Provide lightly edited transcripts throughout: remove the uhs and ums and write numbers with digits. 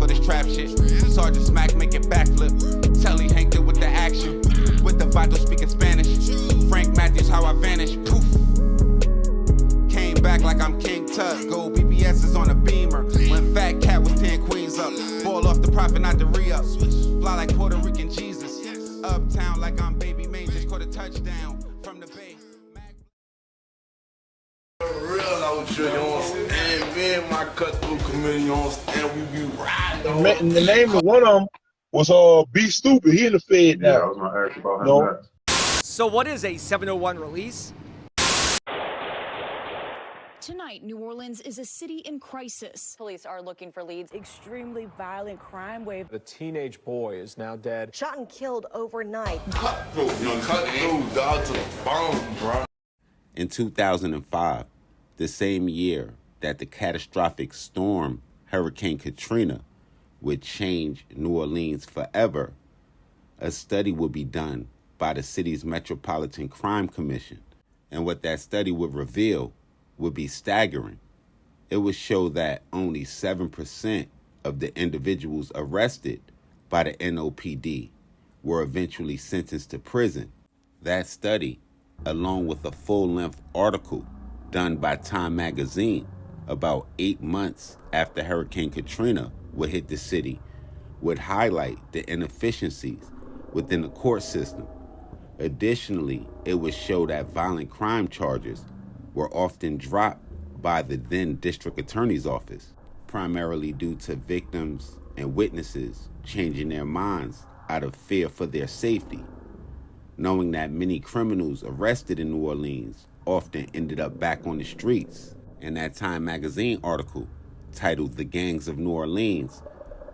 for this trap shit. Sergeant Smack make it backflip. Telly Hank it with the action. With the Vato speaking Spanish. Frank Matthews, how I vanish. Poof. Came back like I'm King Tut. Gold BBS is on a beamer. When Fat Cat was 10 queens up. Ball off the profit, not the re-up. Fly like Puerto Rican Jesus. Uptown like I'm Baby Maine. Just caught a touchdown from the Bay. Real out here, you know what I'm saying? Me and my cut-through committee, you know what I'm saying? We be riding. The name of one of them was Be Stupid. He in the Fed now. Yeah, I was gonna ask about him next. So what is a 701 release? Tonight, New Orleans is a city in crisis. Police are looking for leads. Extremely violent crime wave. The teenage boy is now dead. Shot and killed overnight. Cut-through, dog, to the bone, bro. In 2005, the same year that the catastrophic storm Hurricane Katrina would change New Orleans forever, a study would be done by the city's Metropolitan Crime Commission. And what that study would reveal would be staggering. It would show that only 7% of the individuals arrested by the NOPD were eventually sentenced to prison. That study, along with a full-length article done by Time magazine about 8 months after Hurricane Katrina would hit the city, would highlight the inefficiencies within the court system. Additionally, it would show that violent crime charges were often dropped by the then district attorney's office, primarily due to victims and witnesses changing their minds out of fear for their safety, knowing that many criminals arrested in New Orleans often ended up back on the streets. And that Time magazine article, titled "The Gangs of New Orleans,"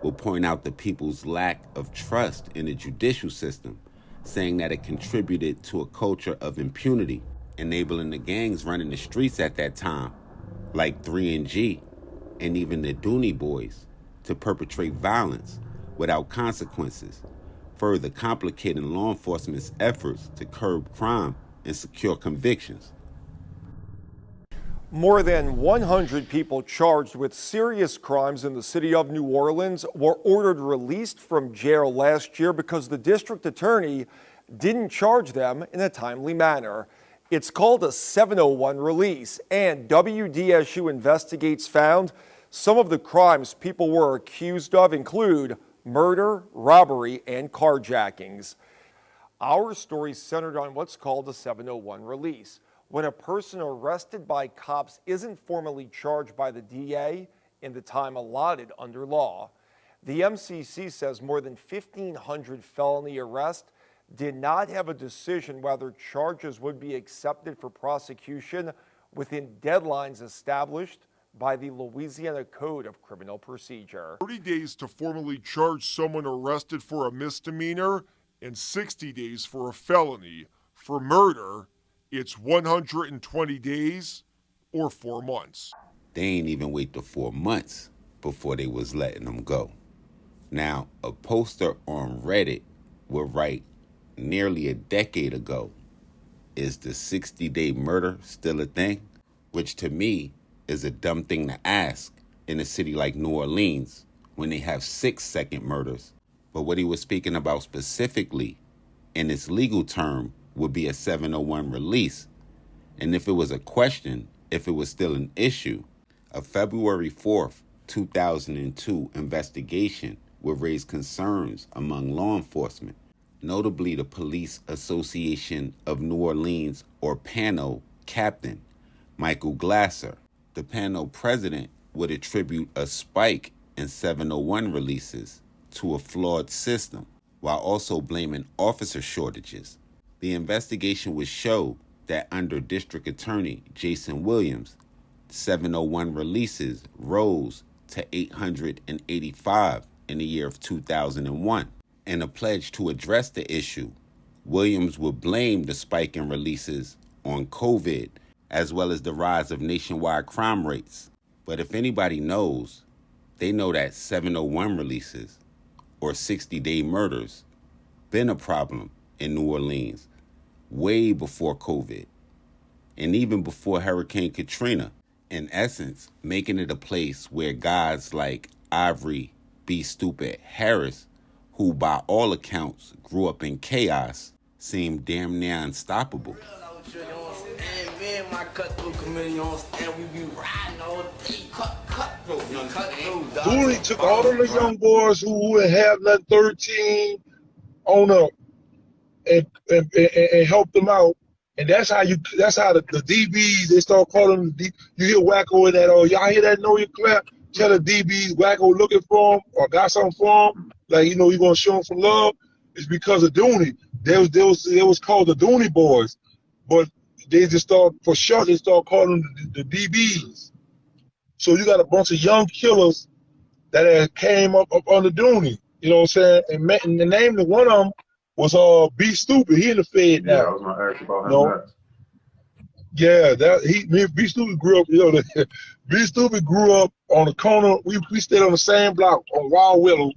will point out the people's lack of trust in the judicial system, saying that it contributed to a culture of impunity, enabling the gangs running the streets at that time, like 3NG and even the Dooney Boys, to perpetrate violence without consequences, further complicating law enforcement's efforts to curb crime and secure convictions. More than 100 people charged with serious crimes in the city of New Orleans were ordered released from jail last year because the district attorney didn't charge them in a timely manner. It's called a 701 release, and WDSU Investigates found some of the crimes people were accused of include murder, robbery, and carjackings. Our story centered on what's called a 701 release, when a person arrested by cops isn't formally charged by the DA in the time allotted under law. The MCC says more than 1,500 felony arrests did not have a decision whether charges would be accepted for prosecution within deadlines established by the Louisiana Code of Criminal Procedure. 30 days to formally charge someone arrested for a misdemeanor and 60 days for a felony. For murder, it's 120 days or 4 months. They ain't even wait the 4 months before they was letting them go. Now, a poster on Reddit would write, nearly a decade ago, is the 60-day murder still a thing? Which to me is a dumb thing to ask in a city like New Orleans when they have 6-second murders. But what he was speaking about specifically in its legal term would be a 701 release. And if it was a question, if it was still an issue, a February 4th, 2002 investigation would raise concerns among law enforcement, notably the Police Association of New Orleans, or PANO, captain Michael Glasser. The PANO president would attribute a spike in 701 releases to a flawed system, while also blaming officer shortages. The investigation would show that under District Attorney Jason Williams, 701 releases rose to 885 in the year of 2001. In a pledge to address the issue, Williams would blame the spike in releases on COVID, as well as the rise of nationwide crime rates. But if anybody knows, they know that 701 releases, or 60-day murders, been a problem in New Orleans way before COVID, and even before Hurricane Katrina. In essence, making it a place where guys like Ivory, Be Stupid Harris, who by all accounts grew up in chaos, seemed damn near unstoppable. Me and my cutthroat committee, you know what I'm saying? We be riding all day, cutthroat. Dooley took all of the young boys who had left 13 on up and helped them out. And that's how the DBs, they start calling them, you hear Wacko in that, y'all hear that, know your clap? Tell the DBs, Wacko looking for him or got something for him, like, you know, you going to show him some love. It's because of Dooney. They was called the Dooney boys, but they just start, for sure, they start calling them the DBs. So you got a bunch of young killers that came up under Dooney, you know what I'm saying? And the name of one of them was Be Stupid. He in the Fed now. Yeah, I was gonna ask about him next. Yeah, me and Be Stupid grew up, you know, Be Stupid grew up on the corner. We stayed on the same block on Wild Willow.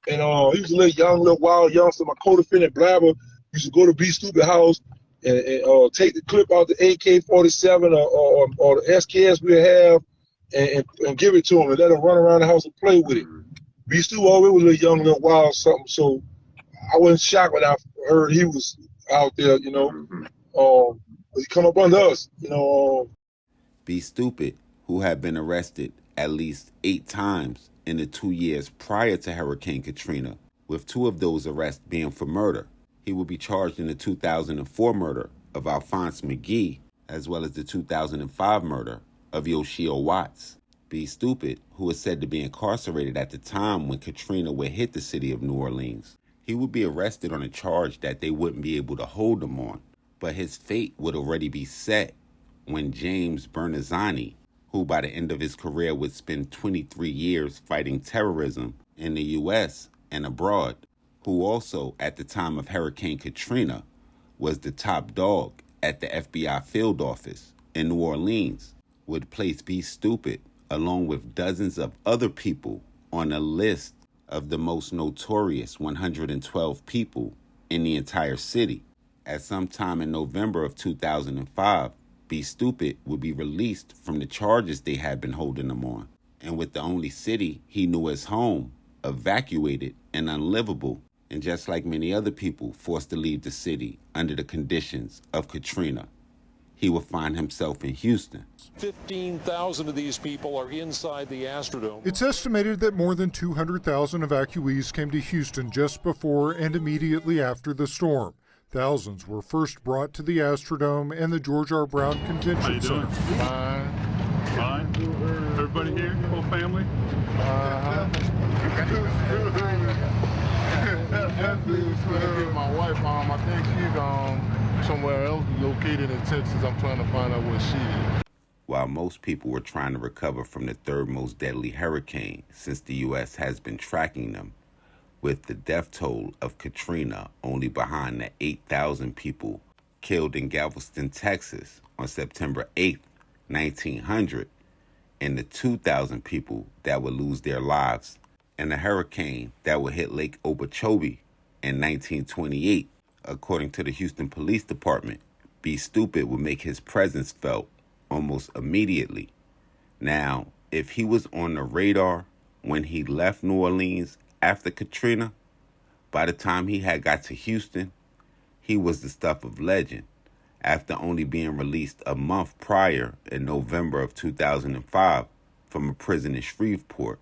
And he was a little wild youngster. My co-defendant Blabber used to go to Be Stupid house and take the clip out the AK-47 or the SKS we have and give it to him and let him run around the house and play with it. Be Stupid always was a little young, little wild something. So I wasn't shocked when I heard he was out there, you know. He come up under us, you know. Be Stupid, who had been arrested at least 8 times in the 2 years prior to Hurricane Katrina, with 2 of those arrests being for murder. He will be charged in the 2004 murder of Alphonse McGee, as well as the 2005 murder of Yoshio Watts. Be Stupid, who was said to be incarcerated at the time when Katrina would hit the city of New Orleans. He would be arrested on a charge that they wouldn't be able to hold him on, but his fate would already be set when James Bernazzani, who by the end of his career would spend 23 years fighting terrorism in the U.S. and abroad, who also, at the time of Hurricane Katrina, was the top dog at the FBI field office in New Orleans, would place Be Stupid, along with dozens of other people, on a list of the most notorious 112 people in the entire city. At some time in November of 2005, Be Stupid would be released from the charges they had been holding him on, and with the only city he knew as home evacuated and unlivable, and just like many other people forced to leave the city under the conditions of Katrina, he would find himself in Houston. 15,000 of these people are inside the Astrodome. It's estimated that more than 200,000 evacuees came to Houston just before and immediately after the storm. Thousands were first brought to the Astrodome and the George R. Brown Convention Center. Fine. Everybody here? Whole family? My wife, I think she's somewhere else located in Texas. I'm trying to find out where she is. While most people were trying to recover from the 3rd most deadly hurricane since the U.S. has been tracking them, with the death toll of Katrina only behind the 8,000 people killed in Galveston, Texas on September 8, 1900, and the 2,000 people that would lose their lives in a hurricane that would hit Lake Okeechobee in 1928. According to the Houston Police Department, Be Stupid would make his presence felt almost immediately. Now, if he was on the radar when he left New Orleans after Katrina, by the time he had got to Houston, he was the stuff of legend. After only being released a month prior in November of 2005 from a prison in Shreveport,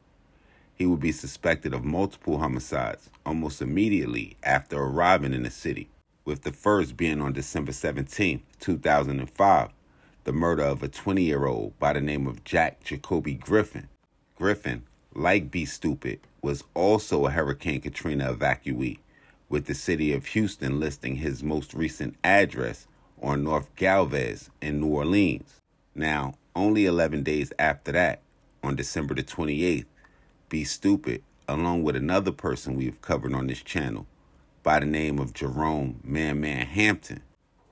he would be suspected of multiple homicides almost immediately after arriving in the city, with the first being on December 17, 2005, the murder of a 20-year-old by the name of Jack Jacoby Griffin. Griffin, like Be Stupid, was also a Hurricane Katrina evacuee, with the city of Houston listing his most recent address on North Galvez in New Orleans. Now, only 11 days after that, on December the 28th, Be Stupid, along with another person we've covered on this channel by the name of Jerome Man Hampton,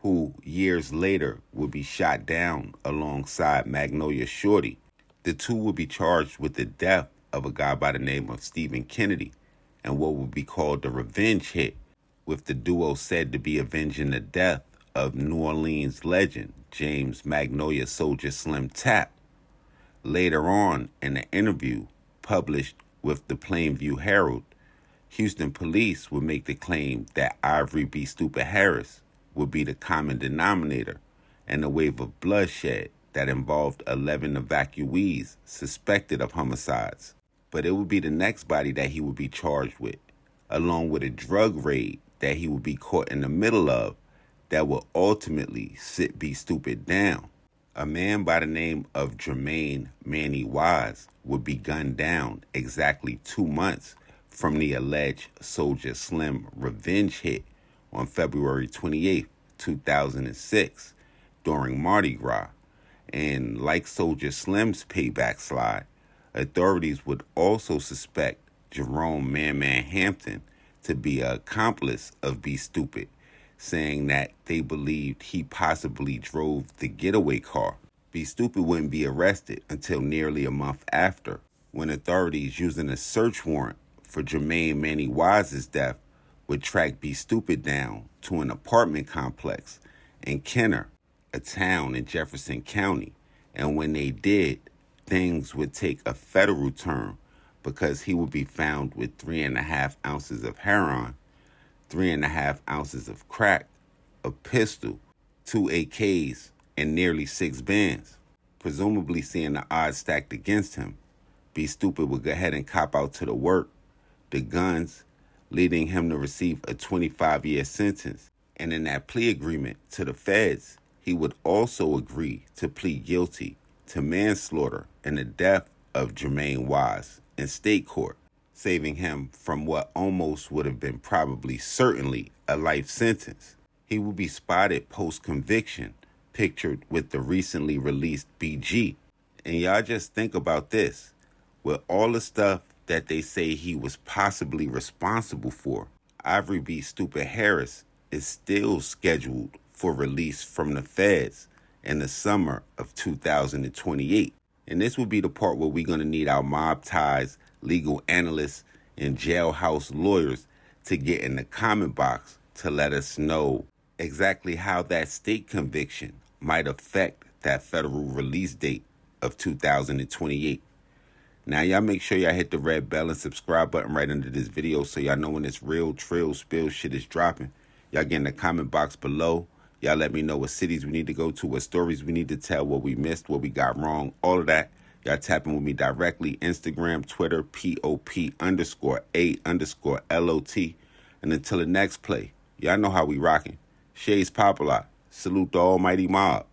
who years later would be shot down alongside Magnolia Shorty. The two would be charged with the death of a guy by the name of Stephen Kennedy and what would be called the revenge hit, with the duo said to be avenging the death of New Orleans legend James Magnolia Soldier Slim Tap. Later on in an interview published with the Plainview Herald, Houston police would make the claim that Ivory B. Stupid Harris would be the common denominator in a wave of bloodshed that involved 11 evacuees suspected of homicides. But it would be the next body that he would be charged with, along with a drug raid that he would be caught in the middle of that would ultimately sit B. Stupid down. A man by the name of Jermaine Manny Wise would be gunned down exactly 2 months from the alleged Soulja Slim revenge hit on February 28, 2006, during Mardi Gras. And like Soulja Slim's payback slide, authorities would also suspect Jerome Man Hampton to be an accomplice of B. Stupid, saying that they believed he possibly drove the getaway car. B. Stupid wouldn't be arrested until nearly a month after, when authorities using a search warrant for Jermaine Manny Wise's death would track B. Stupid down to an apartment complex in Kenner, a town in Jefferson County. And when they did, things would take a federal turn because he would be found with 3.5 ounces of heroin, 3.5 ounces of crack, a pistol, 2 AKs, and nearly 6 bands. Presumably seeing the odds stacked against him, B. Stupid would go ahead and cop out to the work, the guns, leading him to receive a 25-year sentence. And in that plea agreement to the feds, he would also agree to plead guilty to manslaughter in the death of Jermaine Wise in state court, saving him from what almost would have been probably certainly a life sentence. He would be spotted post-conviction, pictured with the recently released BG. And y'all just think about this. With all the stuff that they say he was possibly responsible for, Ivory B. Stupid Harris is still scheduled for release from the feds in the summer of 2028. And this will be the part where we're going to need our mob ties, legal analysts, and jailhouse lawyers to get in the comment box to let us know exactly how that state conviction might affect that federal release date of 2028. Now, y'all make sure y'all hit the red bell and subscribe button right under this video so y'all know when this real trill spill shit is dropping. Y'all get in the comment box below. Y'all let me know what cities we need to go to, what stories we need to tell, what we missed, what we got wrong, all of that. Y'all tap in with me directly, Instagram, Twitter, POP_A_LOT. And until the next play, y'all know how we rocking. Shades Popalot. Salute the almighty mob.